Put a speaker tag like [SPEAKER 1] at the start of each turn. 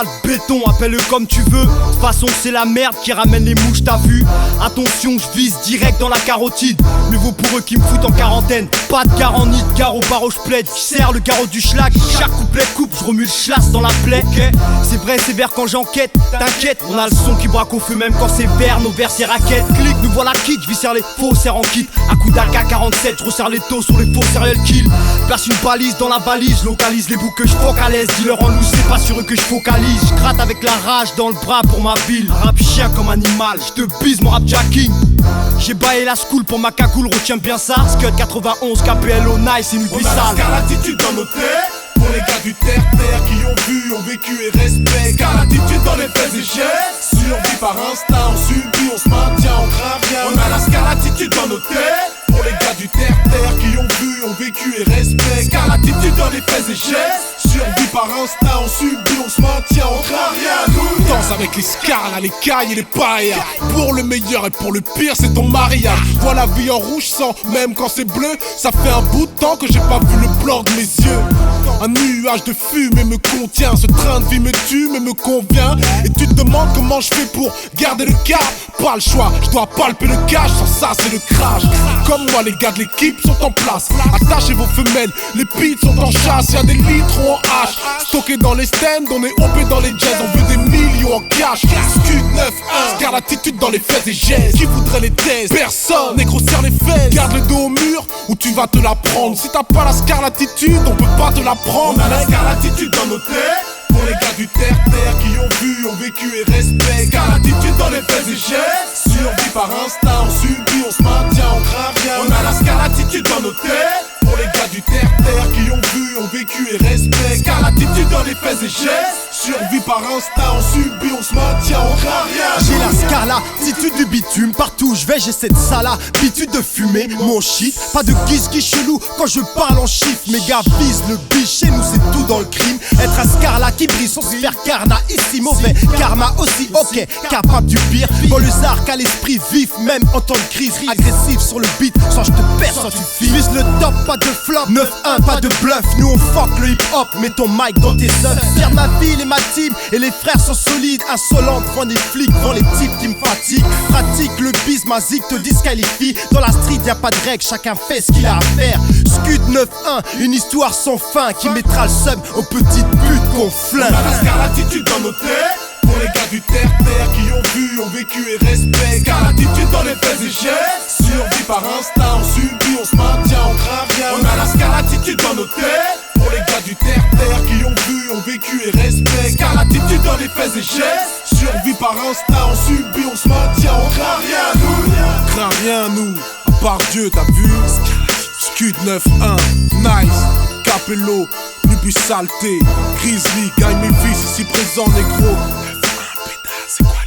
[SPEAKER 1] asphalte, béton, appelle-le comme tu veux. De toute façon c'est la merde qui ramène les mouches, t'as vu. Attention, je vise direct dans la carotide. Mieux vaut pour eux qui me foutent en quarantaine. Pas de garant ni de garrot, barreau je plaide. Qui sert le garrot du schlag. Chaque couplet coupe, je remue le schlass dans la plaie. Okay. C'est vrai, c'est vert quand j'enquête. T'inquiète, on a le son qui braque au feu même quand c'est vert. Nos vers c'est raquettes. Clic, nous voilà quitte, je viscère les faux, serre en kit. À coup d'AK-47, je resserre les taux sur les faux serial kill. Place une balise dans la valise, je localise les bouts que je focalise. Dis-leur en loup, c'est pas sur eux que je focalise. Je gratte avec la rage dans le bras pour ma ville. Rap chien comme animal, je te bise mon rap jacking. J'ai baillé la school pour ma cagoule, retiens bien ça. Scud 91, KPLO, nice et une
[SPEAKER 2] on a la latitude dans nos têtes. Pour les gars du terre-terre qui ont vu, ont vécu et respectent. Car l'attitude dans les faits et gestes. Survie par instinct, on subit, on se maintient, on craint rien. On a la scarlatitude dans nos têtes. Pour les gars du terre-terre qui ont vu, ont vécu et respectent. Car l'attitude dans les faits et gestes. Survie par instinct, on subit, on se maintient, on craint rien. Nous danse avec les scarlas, les cailles et les pailles. Pour le meilleur et pour le pire, c'est ton mariage. Vois la vie en rouge sang, même quand c'est bleu. Ça fait un bout de temps que j'ai pas vu le blanc de mes yeux. Un nuage de fumée me contient. Ce train de vie me tue mais me convient. Et tu te demandes comment je fais pour garder le cap. Pas le choix, je dois palper le cash. Sans ça c'est le crash. Comme moi les gars de l'équipe sont en place. Attachez vos femelles, les pits sont en chasse. Y'a des litres en hache. Stockés dans les stands, on est OP dans les jazz. On veut des millions en cash. Scud 9-1, car l'attitude dans les faits et gestes. Qui voudrait les thèses? Personne, négro serre les fesses. Garde le dos au mur ou tu vas te la prendre. Si t'as pas la scarlatitude, on peut pas te la prendre. On a la scarlatitude dans nos têtes. Pour les gars du terre-terre qui ont vu, ont vécu et respectent. Scarlatitude dans les faits et gestes. Survie par instinct, on subit, on se maintient, on craint rien. On a la scarlatitude dans nos têtes. Pour les gars du terre-terre qui ont vu, ont vécu et respectent. Scarlatitude dans les faits et gestes. Survie par instinct, on subit, on se maintient, on craint rien.
[SPEAKER 1] J'ai la scarlatitude du bitume, partout je vais j'ai cette salabitude de fumer mon shit. Pas de guise chelou quand je parle en chiffres. Mes gars visent le biche, chez nous c'est tout dans le crime. Être un scarlat qui brille sans se faire carna, ici mauvais karma aussi, ok, capable du pire. Dans le zark à l'esprit vif, même en temps de crise. Agressif sur le beat, soit je te perds, soit tu files. Vise le top, pas de flop, 9-1, pas de bluff. Nous on fuck le hip hop, mets ton mic dans tes œufs. Faire ma ville et ma team, et les frères sont solides. Insolents devant des flics, devant les types qui me fatiguent. Pratique le bis, ma zig te disqualifie. Dans la street y'a pas de règles, chacun fait ce qu'il a à faire. Scud 9-1, une histoire sans fin qui mettra le sub aux petites putes qu'on flingue.
[SPEAKER 2] On a la scarlatitude dans nos têtes. Pour les gars du terre-terre qui ont vu, ont vécu et respectent. Scarlatitude dans les faits et gestes. Survie par instinct, on subit, on se maintient, on craint rien. On a la scarlatitude dans nos têtes. Pour les gars du terre-terre qui ont vu, ont vécu et respectent. Scarlatitude dans les faits et gestes. Survie par instinct, on subit, on se maintient, on craint rien. Nous craint rien nous, à part Dieu, t'as vu. Scud 9-1, nice, Capello, Nubus Salté, Grizzly, Guy Memphis ici présent négro. 9-1 pédale, c'est quoi?